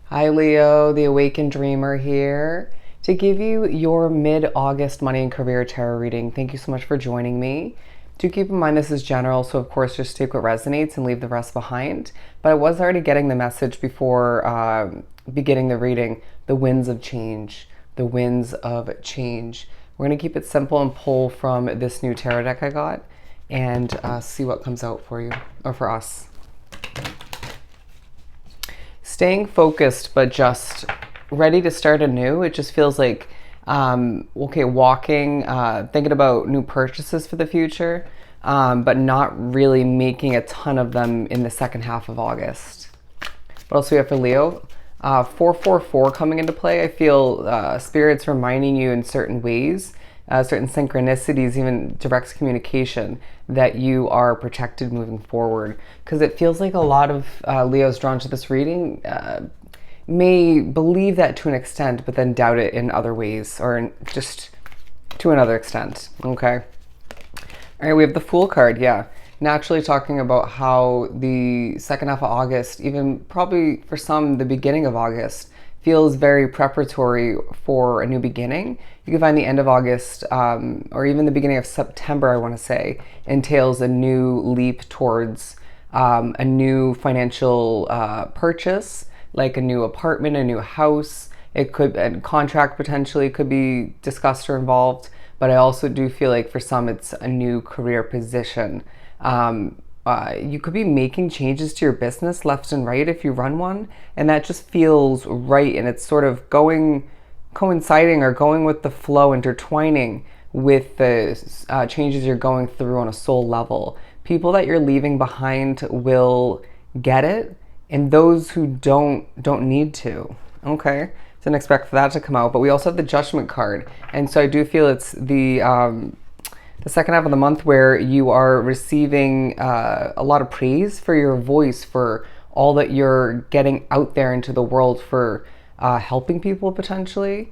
Hi Leo, the Awakened Dreamer here to give you your mid-August money and career tarot reading. Thank you so much for joining me. Do keep in mind this is general, so of course just take what resonates and leave the rest behind. But I was already getting the message before beginning the reading, the winds of change, the winds of change. We're going to keep it simple and pull from this new tarot deck I got and see what comes out for you, or for us. Staying focused, but just ready to start anew. It just feels like, okay, walking, thinking about new purchases for the future, but not really making a ton of them in the second half of August. What else do we have for Leo? 444 coming into play. I feel spirits reminding you in certain ways, certain synchronicities, even direct communication, that you are protected moving forward. Because it feels like a lot of Leos drawn to this reading may believe that to an extent, but then doubt it in other ways, or just to another extent. Okay. All right, we have the Fool card. Yeah. Naturally talking about how the second half of August, even probably for some, the beginning of August, feels very preparatory for a new beginning. You can find the end of August, or even the beginning of September, I want to say, entails a new leap towards a new financial purchase, like a new apartment, a new house. It could, a contract potentially could be discussed or involved. But I also do feel like for some, it's a new career position. You could be making changes to your business left and right if you run one, and that just feels right, and it's sort of coinciding or going with the flow, intertwining with the changes you're going through on a soul level. People that you're leaving behind will get it, and those who don't need to. Okay, didn't expect for that to come out, but we also have the Judgment card, and so I do feel it's the second half of the month where you are receiving a lot of praise for your voice, for all that you're getting out there into the world, for helping people potentially.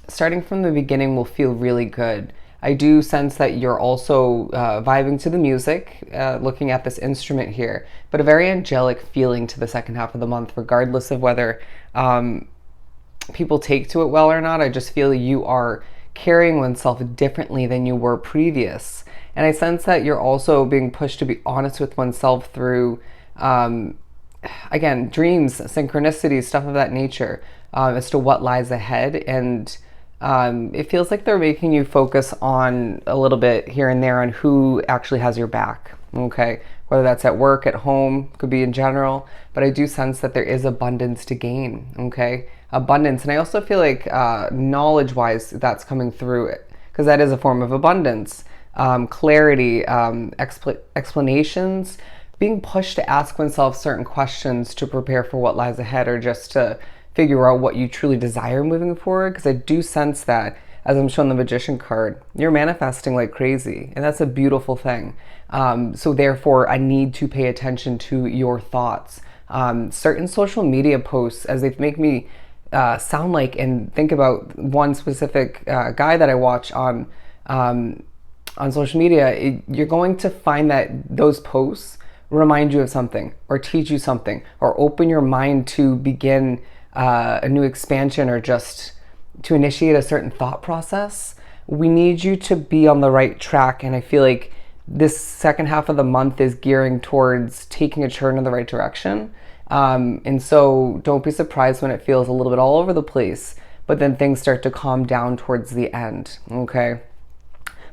Starting from the beginning will feel really good. I do sense that you're also vibing to the music, looking at this instrument here, but a very angelic feeling to the second half of the month, regardless of whether people take to it well or not. I just feel you are carrying oneself differently than you were previous. And I sense that you're also being pushed to be honest with oneself through, again, dreams, synchronicities, stuff of that nature, as to what lies ahead. And it feels like they're making you focus on a little bit here and there on who actually has your back. Okay, whether that's at work, at home, could be in general, but I do sense that there is abundance to gain. Okay, abundance. And I also feel like knowledge wise that's coming through it, because that is a form of abundance. Clarity, explanations, being pushed to ask oneself certain questions to prepare for what lies ahead, or just to figure out what you truly desire moving forward. Because I do sense that, as I'm showing the Magician card, you're manifesting like crazy, and that's a beautiful thing. So therefore, I need to pay attention to your thoughts. Certain social media posts, as they make me sound like and think about one specific guy that I watch on social media, you're going to find that those posts remind you of something, or teach you something, or open your mind to begin a new expansion, or just to initiate a certain thought process. We need you to be on the right track, and I feel like this second half of the month is gearing towards taking a turn in the right direction. And so don't be surprised when it feels a little bit all over the place, but then things start to calm down towards the end. Okay,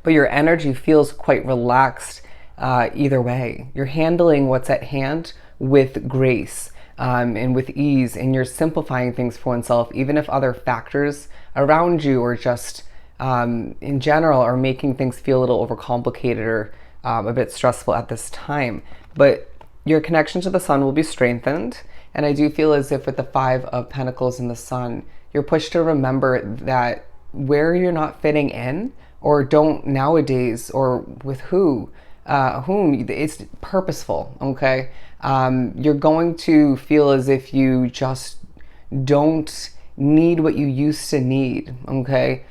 but your energy feels quite relaxed either way. You're handling what's at hand with grace, and with ease, and you're simplifying things for oneself, even if other factors around you, or just in general, are making things feel a little overcomplicated, or a bit stressful at this time. But your connection to the sun will be strengthened, and I do feel as if with the Five of Pentacles and the Sun, you're pushed to remember that where you're not fitting in, or don't nowadays, or with whom, it's purposeful. Okay, you're going to feel as if you just don't need what you used to need. Okay,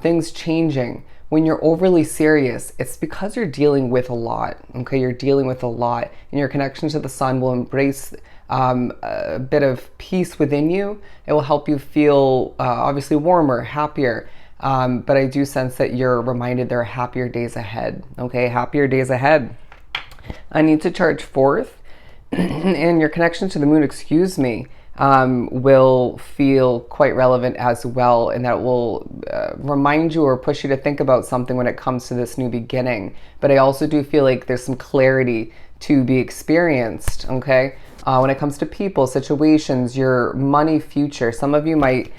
things changing. When you're overly serious, it's because you're dealing with a lot. Okay, you're dealing with a lot, and your connection to the sun will embrace a bit of peace within you. It will help you feel obviously warmer, happier. But I do sense that you're reminded there are happier days ahead. Okay, happier days ahead. I need to charge forth, and your connection to the moon, excuse me, will feel quite relevant as well, and that will remind you or push you to think about something when it comes to this new beginning. But I also do feel like there's some clarity to be experienced, okay? When it comes to people, situations, your money future. Some of you might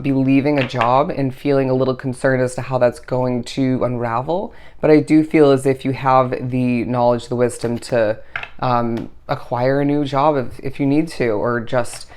be leaving a job and feeling a little concerned as to how that's going to unravel. But I do feel as if you have the knowledge, the wisdom to acquire a new job if you need to, or just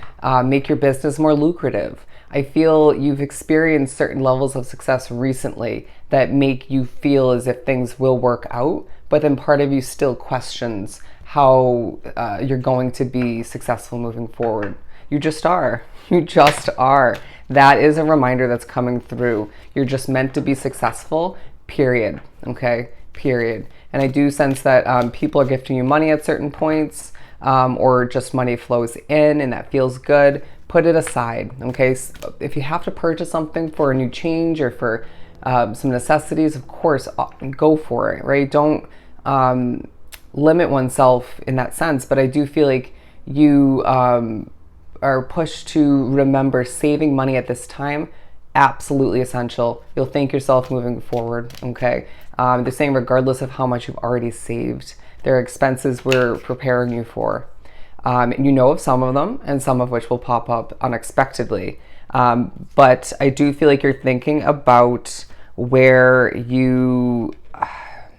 make your business more lucrative. I feel you've experienced certain levels of success recently that make you feel as if things will work out, but then part of you still questions how you're going to be successful moving forward. You just are. You just are. That is a reminder that's coming through. You're just meant to be successful, period. Okay? Period. And I do sense that people are gifting you money at certain points, or just money flows in and that feels good. Put it aside. Okay? So if you have to purchase something for a new change or for some necessities, of course, go for it, right? Don't limit oneself in that sense. But I do feel like you are pushed to remember saving money at this time, absolutely essential. You'll thank yourself moving forward, okay? They're saying regardless of how much you've already saved, there are expenses we're preparing you for. You know of some of them, and some of which will pop up unexpectedly. But I do feel like you're thinking about where you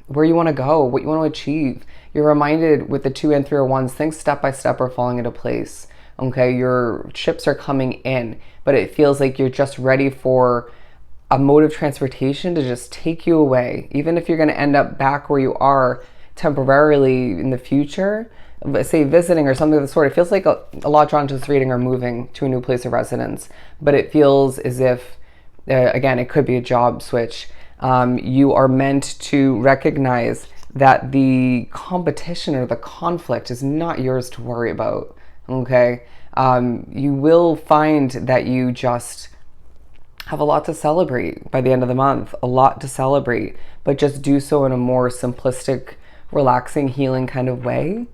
want to go, what you want to achieve. You're reminded with the 2 and 3 ones, things step by step are falling into place. Okay, your chips are coming in, but it feels like you're just ready for a mode of transportation to just take you away. Even if you're going to end up back where you are temporarily in the future, say visiting or something of the sort, it feels like a lot drawn to this reading are moving to a new place of residence. But it feels as if, again, it could be a job switch. You are meant to recognize that the competition or the conflict is not yours to worry about. Okay, you will find that you just have a lot to celebrate by the end of the month, a lot to celebrate, but just do so in a more simplistic, relaxing, healing kind of way.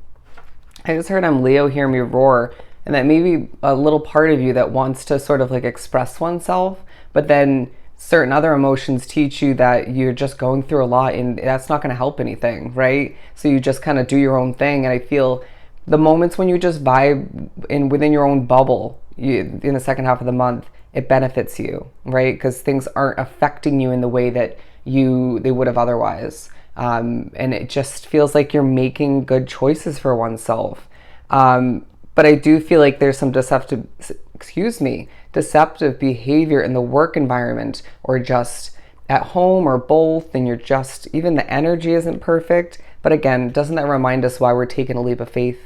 I just heard I'm Leo, hear me roar, and that maybe a little part of you that wants to sort of like express oneself, but then certain other emotions teach you that you're just going through a lot and that's not going to help anything, right? So you just kind of do your own thing, and I feel the moments when you just vibe within your own bubble in the second half of the month, it benefits you, right? Because things aren't affecting you in the way that they would have otherwise. And it just feels like you're making good choices for oneself. But I do feel like there's some deceptive behavior in the work environment, or just at home, or both, and even the energy isn't perfect. But again, doesn't that remind us why we're taking a leap of faith?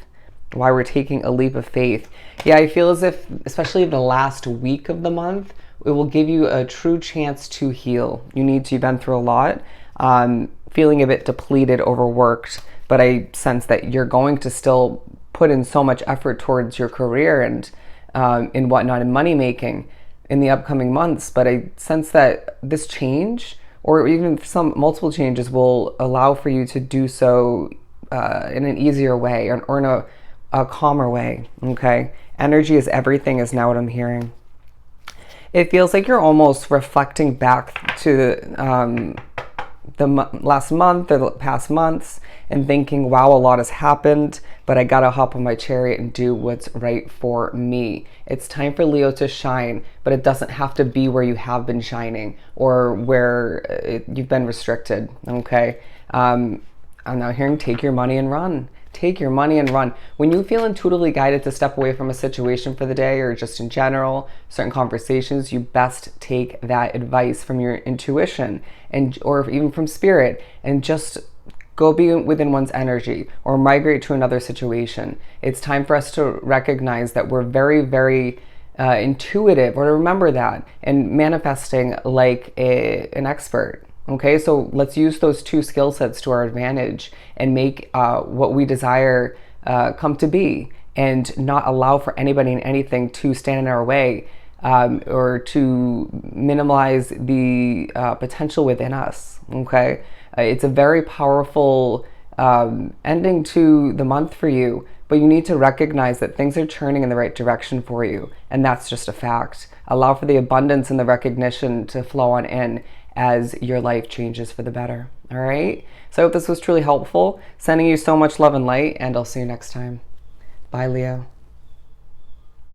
Yeah, I feel as if, especially the last week of the month, it will give you a true chance to heal. You've been through a lot, feeling a bit depleted, overworked, but I sense that you're going to still put in so much effort towards your career and in whatnot, in money making in the upcoming months. But I sense that this change, or even some multiple changes, will allow for you to do so in an easier way, or in a calmer way. Okay, energy is everything is now what I'm hearing. It feels like you're almost reflecting back to the last month or the past months and thinking, wow, a lot has happened, but I gotta hop on my chariot and do what's right for me. It's time for Leo to shine, but it doesn't have to be where you have been shining, or where you've been restricted. Okay, I'm now hearing take your money and run. Take your money and run. When you feel intuitively guided to step away from a situation for the day, or just in general, certain conversations, you best take that advice from your intuition, or even from spirit, and just go be within one's energy, or migrate to another situation. It's time for us to recognize that we're very, very intuitive, or to remember that, and manifesting like an expert. Okay, so let's use those two skill sets to our advantage and make what we desire come to be. and not allow for anybody and anything to stand in our way, or to minimize the potential within us. Okay, it's a very powerful ending to the month for you, but you need to recognize that things are turning in the right direction for you, and that's just a fact. Allow for the abundance and the recognition to flow on in as your life changes for the better. All right, so I hope this was truly helpful. Sending you so much love and light, and I'll see you next time. Bye, Leo.